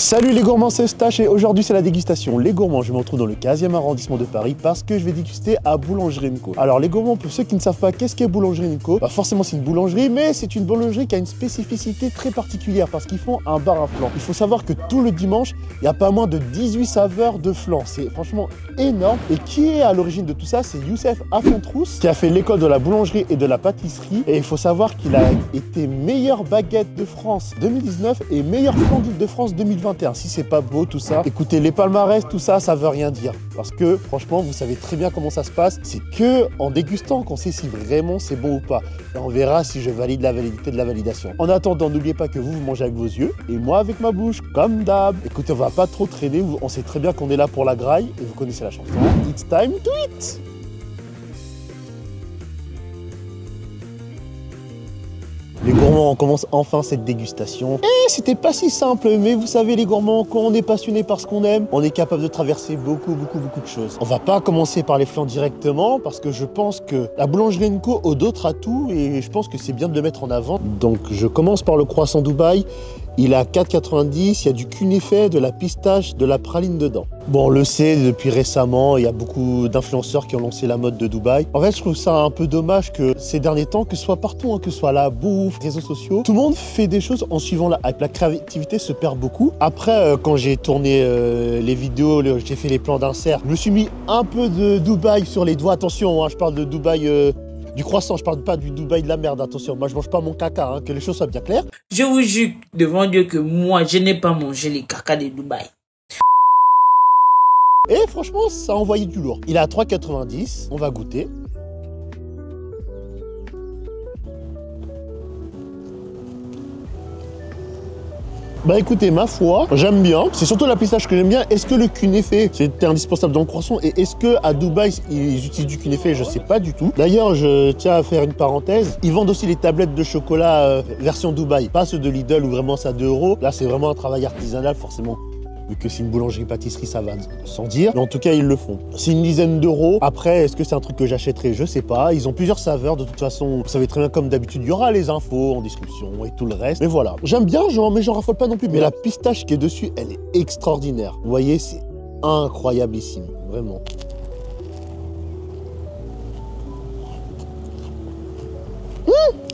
Salut les gourmands, c'est Stache et aujourd'hui c'est la dégustation. Les gourmands, je me retrouve dans le 15e arrondissement de Paris parce que je vais déguster à Boulangerie Co. Alors les gourmands, pour ceux qui ne savent pas qu'est-ce qu'est Boulangerie Co, bah forcément c'est une boulangerie, mais c'est une boulangerie qui a une spécificité très particulière parce qu'ils font un bar à flan. Il faut savoir que tout le dimanche, il n'y a pas moins de 18 saveurs de flan. C'est franchement énorme. Et qui est à l'origine de tout ça? C'est Youssef Afontrousse qui a fait l'école de la boulangerie et de la pâtisserie. Et il faut savoir qu'il a été meilleure baguette de France 2019 et meilleur flan de France 2021. Si c'est pas beau tout ça, écoutez, les palmarès, tout ça, ça veut rien dire. Parce que franchement, vous savez très bien comment ça se passe. C'est que en dégustant qu'on sait si vraiment c'est bon ou pas. Et on verra si je valide la validité de la validation. En attendant, n'oubliez pas que vous mangez avec vos yeux et moi avec ma bouche, comme d'hab. Écoutez, on va pas trop traîner. On sait très bien qu'on est là pour la graille et vous connaissez la chanson. It's time to eat! Les gourmands, on commence enfin cette dégustation. Et c'était pas si simple, mais vous savez les gourmands, quand on est passionné par ce qu'on aime, on est capable de traverser beaucoup de choses. On va pas commencer par les flancs directement, parce que je pense que la Boulangerie Co a d'autres atouts, et je pense que c'est bien de le mettre en avant. Donc je commence par le croissant Dubaï. Il a 4,90, il y a du cunéfé, de la pistache, de la praline dedans. Bon, on le sait depuis récemment, il y a beaucoup d'influenceurs qui ont lancé la mode de Dubaï. En fait, je trouve ça un peu dommage que ces derniers temps, que ce soit partout, hein, que ce soit la bouffe, réseaux sociaux, tout le monde fait des choses en suivant la hype. La créativité se perd beaucoup. Après, quand j'ai tourné les vidéos, j'ai fait les plans d'insert, je me suis mis un peu de Dubaï sur les doigts. Attention, hein, je parle de Dubaï... du croissant, je parle pas du Dubaï de la merde, attention, moi je mange pas mon caca, hein, que les choses soient bien claires. Je vous jure devant Dieu que moi, je n'ai pas mangé les caca de Dubaï. Et franchement, ça a envoyé du lourd. Il est à 3,90, on va goûter. Bah écoutez, ma foi, j'aime bien. C'est surtout la pistache que j'aime bien. Est-ce que le cunéfé, c'était indispensable dans le croissant? Et est-ce que à Dubaï, ils utilisent du cunéfé? Je sais pas du tout. D'ailleurs, je tiens à faire une parenthèse. Ils vendent aussi les tablettes de chocolat version Dubaï. Pas ceux de Lidl où vraiment c'est à 2 €. Là, c'est vraiment un travail artisanal, forcément. Vu que c'est une boulangerie-pâtisserie, ça va sans dire. Mais en tout cas, ils le font. C'est une dizaine d'euros. Après, est-ce que c'est un truc que j'achèterai? Je sais pas. Ils ont plusieurs saveurs. De toute façon, vous savez très bien, comme d'habitude, il y aura les infos en description et tout le reste. Mais voilà. J'aime bien, mais j'en raffole pas non plus. Mais la pistache qui est dessus, elle est extraordinaire. Vous voyez, c'est incroyablissime. Vraiment.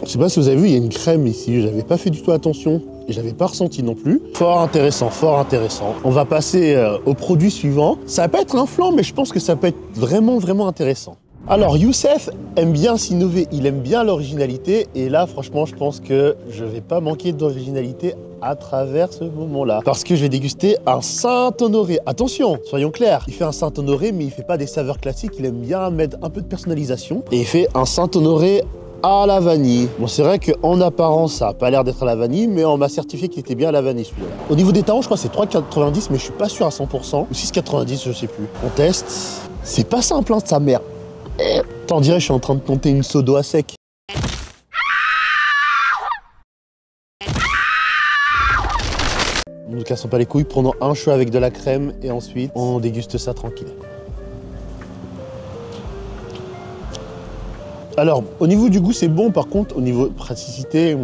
Je sais pas si vous avez vu, il y a une crème ici. J'avais pas fait du tout attention. Et je l'avais pas ressenti non plus. Fort intéressant, fort intéressant. On va passer au produit suivant. Ça va pas être un flan, mais je pense que ça peut être vraiment intéressant. Alors, Youssef aime bien s'innover, il aime bien l'originalité. Et là, franchement, je pense que je vais pas manquer d'originalité à travers ce moment-là. Parce que je vais déguster un Saint-Honoré. Attention, soyons clairs, il fait un Saint-Honoré, mais il fait pas des saveurs classiques. Il aime bien mettre un peu de personnalisation. Et il fait un Saint-Honoré à la vanille. Bon, c'est vrai qu'en apparence, ça n'a pas l'air d'être à la vanille, mais on m'a certifié qu'il était bien à la vanille, celui-là. Au niveau des talons, je crois que c'est 3,90, mais je suis pas sûr à 100%. Ou 6,90, je sais plus. On teste. C'est pas simple, hein, de sa mère. T'en dirais, je suis en train de compter une soda à sec. Ne nous cassons pas les couilles, prenons un choix avec de la crème, et ensuite, on déguste ça tranquille. Alors, au niveau du goût, c'est bon. Par contre, au niveau de praticité,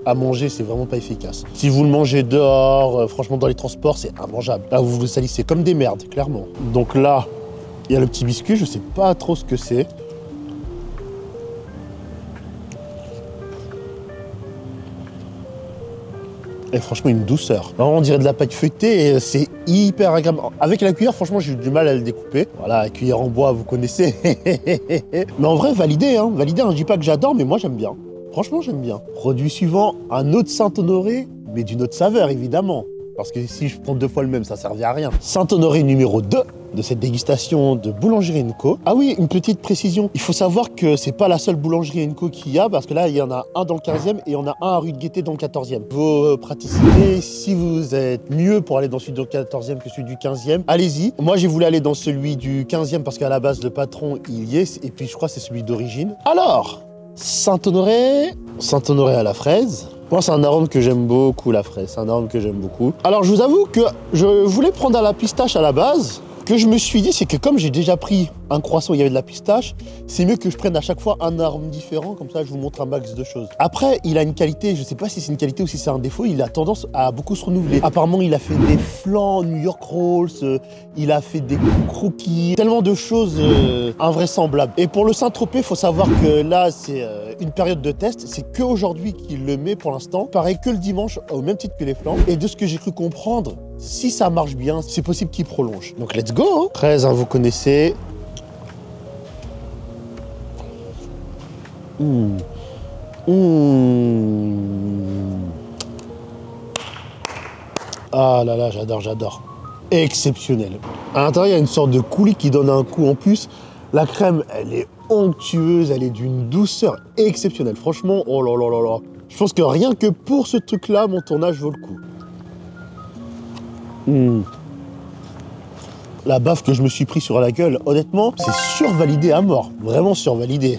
à manger, c'est vraiment pas efficace. Si vous le mangez dehors, franchement, dans les transports, c'est immangeable. Là, vous vous salissez comme des merdes, clairement. Donc là, il y a le petit biscuit. Je sais pas trop ce que c'est. Et franchement, une douceur. Vraiment, on dirait de la pâte feuilletée et c'est hyper agréable. Avec la cuillère, franchement, j'ai eu du mal à le découper. Voilà, la cuillère en bois, vous connaissez. Mais en vrai, validé, hein. Validé, hein. Je dis pas que j'adore, mais moi, j'aime bien. Franchement, j'aime bien. Produit suivant, un autre Saint-Honoré, mais d'une autre saveur, évidemment. Parce que si je prends 2 fois le même, ça ne servait à rien. Saint-Honoré numéro 2 de cette dégustation de Boulangerie Co. Ah oui, une petite précision. Il faut savoir que c'est pas la seule Boulangerie Co qu'il y a, parce que là, il y en a un dans le 15e et il y en a un à rue de Gaîté dans le 14e. Vos praticités, si vous êtes mieux pour aller dans celui du 14e que celui du 15e, allez-y. Moi, j'ai voulu aller dans celui du 15e parce qu'à la base, le patron, il y est. Et puis, je crois que c'est celui d'origine. Alors, Saint-Honoré à la fraise. Moi, c'est un arôme que j'aime beaucoup, la fraise. C'est un arôme que j'aime beaucoup. Alors, je vous avoue que je voulais prendre à la pistache à la base. que je me suis dit, c'est que comme j'ai déjà pris un croissant où il y avait de la pistache, c'est mieux que je prenne à chaque fois un arôme différent, comme ça je vous montre un max de choses. Après, il a une qualité, je sais pas si c'est une qualité ou si c'est un défaut, il a tendance à beaucoup se renouveler. Apparemment, il a fait des flans New York Rolls, il a fait des croquis, tellement de choses invraisemblables. Et pour le Saint-Tropez, il faut savoir que là, c'est une période de test, c'est qu'aujourd'hui qu'il le met pour l'instant. Pareil que le dimanche, au même titre que les flans. Et de ce que j'ai cru comprendre, si ça marche bien, c'est possible qu'il prolonge. Donc let's go hein. 13, hein, vous connaissez. Ah là là, j'adore, j'adore. Exceptionnel. À l'intérieur, il y a une sorte de coulis qui donne un coup en plus. La crème, elle est onctueuse, elle est d'une douceur exceptionnelle. Franchement, oh là là là là. Je pense que rien que pour ce truc-là, mon tournage vaut le coup. La baffe que je me suis pris sur la gueule, honnêtement, c'est survalidé à mort. Vraiment survalidé.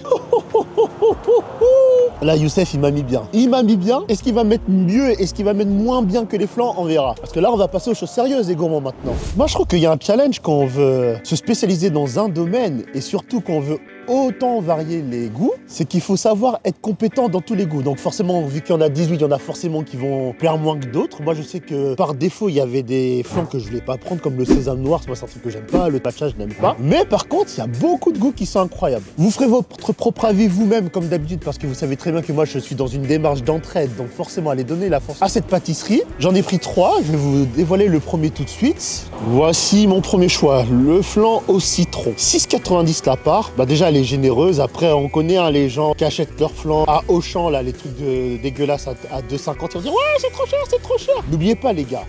Là, Youssef, il m'a mis bien. Il m'a mis bien. Est-ce qu'il va mettre mieux? Est-ce qu'il va mettre moins bien que les flancs? On verra. Parce que là, on va passer aux choses sérieuses, les gourmands, maintenant. Moi, je trouve qu'il y a un challenge quand on veut se spécialiser dans un domaine et surtout quand on veut autant varier les goûts, c'est qu'il faut savoir être compétent dans tous les goûts. Donc forcément, vu qu'il y en a 18, il y en a forcément qui vont plaire moins que d'autres. Moi, je sais que par défaut, il y avait des flancs que je ne voulais pas prendre, comme le sésame noir, moi c'est un truc que j'aime pas, le patcha, je n'aime pas. Mais par contre, il y a beaucoup de goûts qui sont incroyables. Vous ferez votre propre avis vous-même, comme d'habitude, parce que vous savez très bien que moi, je suis dans une démarche d'entraide, donc forcément, allez donner la force à cette pâtisserie. J'en ai pris 3, je vais vous dévoiler le premier tout de suite. Voici mon premier choix, le flan au citron. 6,90 la part, bah déjà, elle est généreuse. Après, on connaît hein, les gens qui achètent leur flan à Auchan, là, les trucs dégueulasses à 2,50. Ils vont dire, ouais, c'est trop cher, c'est trop cher. N'oubliez pas, les gars,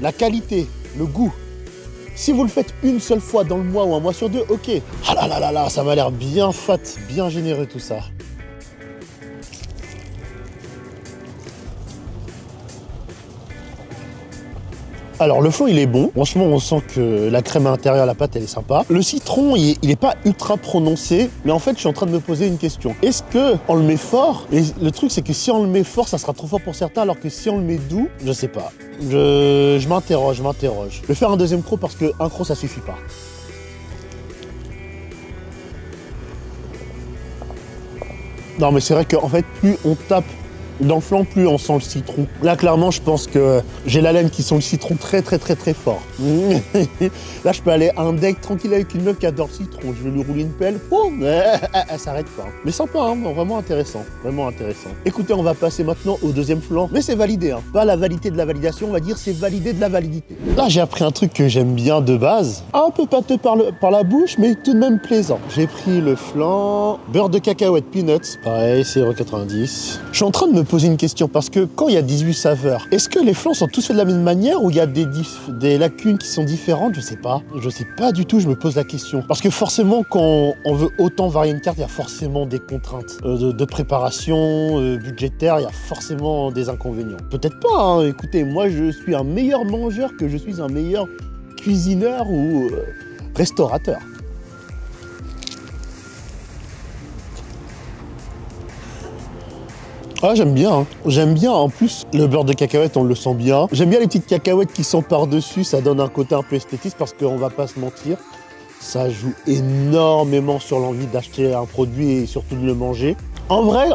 la qualité, le goût. Si vous le faites une seule fois dans le mois ou un mois sur deux, ok. Ah là là là là, ça m'a l'air bien fat, bien généreux tout ça. Alors le flan il est bon, franchement on sent que la crème à l'intérieur, la pâte elle est sympa. Le citron il est pas ultra prononcé, mais en fait je suis en train de me poser une question. Est-ce que on le met fort? Et le truc c'est que si on le met fort ça sera trop fort pour certains, alors que si on le met doux, je sais pas. Je m'interroge, je m'interroge. Je vais faire un deuxième croc parce qu'un croc ça suffit pas. Non mais c'est vrai qu'en fait plus on tape dans le flan, plus on sent le citron. Là, clairement, je pense que j'ai la laine qui sent le citron très fort. Là, je peux aller à un deck tranquille avec une meuf qui adore le citron. Je vais lui rouler une pelle. Oh, elle s'arrête pas. Mais sympa, hein, vraiment intéressant. Vraiment intéressant. Écoutez, on va passer maintenant au deuxième flan. Mais c'est validé, hein. Pas la validité de la validation, on va dire c'est validé de la validité. Là, j'ai appris un truc que j'aime bien de base. Un peu pâteux par la bouche, mais tout de même plaisant. J'ai pris le flan beurre de cacahuète peanuts. Pareil, c'est 0,90 €. Je suis en train de me poser une question parce que quand il y a 18 saveurs, est-ce que les flancs sont tous faits de la même manière ou il y a des lacunes qui sont différentes? Je sais pas du tout, je me pose la question. Parce que forcément, quand on veut autant varier une carte, il y a forcément des contraintes de préparation, budgétaire, il y a forcément des inconvénients. Peut-être pas, hein. Écoutez, moi je suis un meilleur mangeur que je suis un meilleur cuisineur ou restaurateur. Ah, j'aime bien, hein. J'aime bien, en plus, le beurre de cacahuète, on le sent bien. J'aime bien les petites cacahuètes qui sont par-dessus, ça donne un côté un peu esthétique parce qu'on va pas se mentir, ça joue énormément sur l'envie d'acheter un produit et surtout de le manger. En vrai,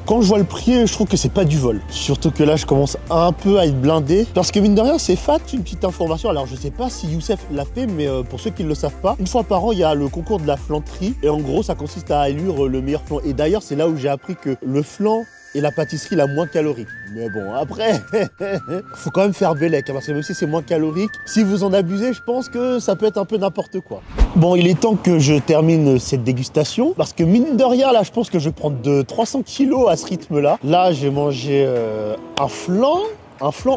quand je vois le prix, je trouve que c'est pas du vol. Surtout que là, je commence un peu à être blindé. Parce que mine de rien, c'est fat, une petite information. Alors, je sais pas si Youssef l'a fait, mais pour ceux qui ne le savent pas, une fois par an, il y a le concours de la flanterie. Et en gros, ça consiste à élire le meilleur flan. Et d'ailleurs, c'est là où j'ai appris que le flan est la pâtisserie la moins calorique. Mais bon, après, faut quand même faire bellec, hein, parce que même si c'est moins calorique, si vous en abusez, je pense que ça peut être un peu n'importe quoi. Bon, il est temps que je termine cette dégustation, parce que mine de rien, là, je pense que je vais prendre de 300 kilos à ce rythme-là. Là, j'ai mangé un flan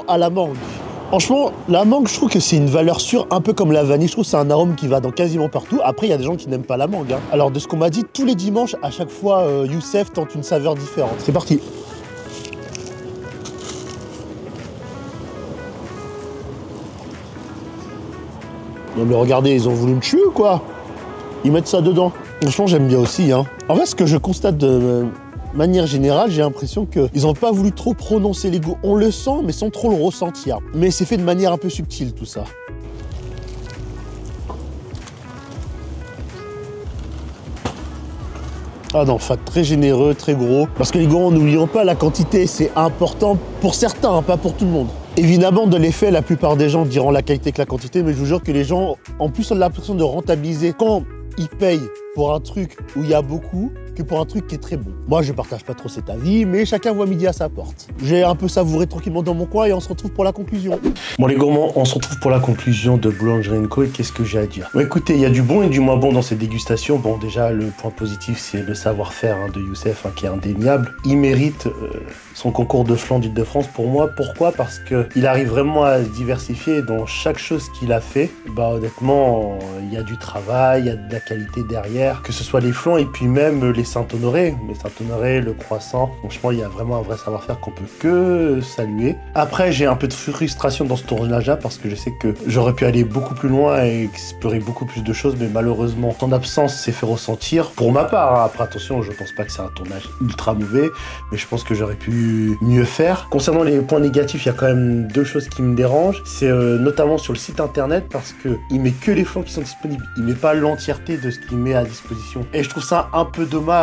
à la mangue. Franchement, la mangue, je trouve que c'est une valeur sûre, un peu comme la vanille. Je trouve que c'est un arôme qui va dans quasiment partout. Après, il y a des gens qui n'aiment pas la mangue, hein. Alors, de ce qu'on m'a dit, tous les dimanches, à chaque fois, Youssef tente une saveur différente. C'est parti. Non mais regardez, ils ont voulu me tuer ou quoi? Ils mettent ça dedans. Franchement, j'aime bien aussi, hein. En fait, ce que je constate de manière générale, j'ai l'impression qu'ils n'ont pas voulu trop prononcer les goûts. On le sent, mais sans trop le ressentir. Mais c'est fait de manière un peu subtile, tout ça. Ah non, fat très généreux, très gros. Parce que les gourmands, n'oublions pas, la quantité, c'est important pour certains, hein, pas pour tout le monde. Évidemment, dans les faits, la plupart des gens diront la qualité que la quantité, mais je vous jure que les gens, en plus, ont l'impression de rentabiliser quand ils payent pour un truc où il y a beaucoup que pour un truc qui est très bon. Moi, je partage pas trop cet avis, mais chacun voit midi à sa porte. J'ai un peu savouré tranquillement dans mon coin et on se retrouve pour la conclusion. Bon les gourmands, on se retrouve pour la conclusion de Boulangerie & Co. Et qu'est-ce que j'ai à dire? Bon, écoutez, il y a du bon et du moins bon dans cette dégustation. Bon, déjà, le point positif, c'est le savoir-faire de Youssef, qui est indéniable. Il mérite son concours de flan d'Île-de-France pour moi. Pourquoi? Parce qu'il arrive vraiment à se diversifier dans chaque chose qu'il a fait. Bah honnêtement, il y a du travail, il y a de la qualité derrière, que ce soit les flans et puis même les Saint-Honoré. Les Saint-Honoré, le croissant, franchement, il y a vraiment un vrai savoir-faire qu'on peut que saluer. Après, j'ai un peu de frustration dans ce tournage-là parce que je sais que j'aurais pu aller beaucoup plus loin et explorer beaucoup plus de choses, mais malheureusement, son absence s'est fait ressentir. Pour ma part, après attention, je pense pas que c'est un tournage ultra mauvais, mais je pense que j'aurais pu mieux faire. Concernant les points négatifs, il y a quand même deux choses qui me dérangent. C'est notamment sur le site internet parce que il met que les flancs qui sont disponibles. Il met pas l'entièreté de ce qu'il met à disposition. Et je trouve ça un peu dommage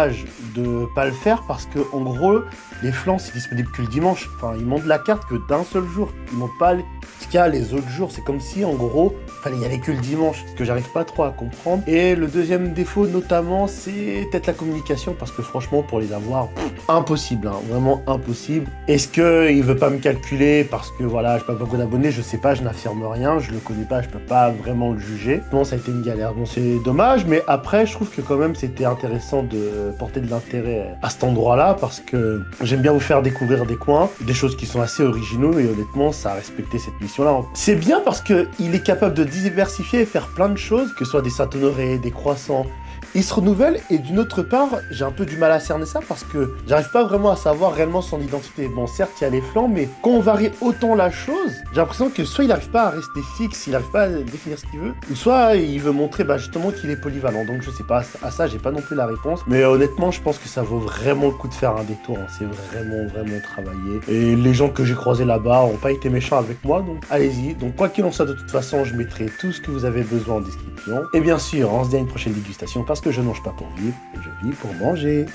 de pas le faire parce que en gros, les flancs c'est disponible que le dimanche. Enfin, ils montrent la carte que d'un seul jour. Ils montrent pas ce qu'il y a les autres jours. C'est comme si en gros, il y avait que le dimanche, ce que j'arrive pas trop à comprendre. Et le deuxième défaut notamment, c'est peut-être la communication parce que franchement, pour les avoir, impossible, vraiment impossible. Est-ce que il veut pas me calculer parce que voilà, je pas beaucoup d'abonnés, je sais pas, je n'affirme rien, je le connais pas, je peux pas vraiment le juger. Non, ça a été une galère. Bon, c'est dommage, mais après, je trouve que quand même, c'était intéressant de porter de l'intérêt à cet endroit-là parce que j'aime bien vous faire découvrir des coins, des choses qui sont assez originaux et honnêtement, ça a respecté cette mission-là. C'est bien parce que il est capable de diversifier et faire plein de choses, que ce soit des Saint-Honoré, des croissants. Il se renouvelle et d'une autre part, j'ai un peu du mal à cerner ça parce que j'arrive pas vraiment à savoir réellement son identité. Bon, certes, il y a les flancs, mais quand on varie autant la chose, j'ai l'impression que soit il n'arrive pas à rester fixe, il n'arrive pas à définir ce qu'il veut, ou soit il veut montrer justement qu'il est polyvalent. Donc je sais pas, à ça, j'ai pas non plus la réponse. Mais honnêtement, je pense que ça vaut vraiment le coup de faire un détour. C'est vraiment travaillé. Et les gens que j'ai croisés là-bas ont pas été méchants avec moi, donc allez-y. Donc quoi qu'il en soit, de toute façon, je mettrai tout ce que vous avez besoin en description. Et bien sûr, on se dit à une prochaine dégustation parce que je ne mange pas pour vivre, je vis pour manger.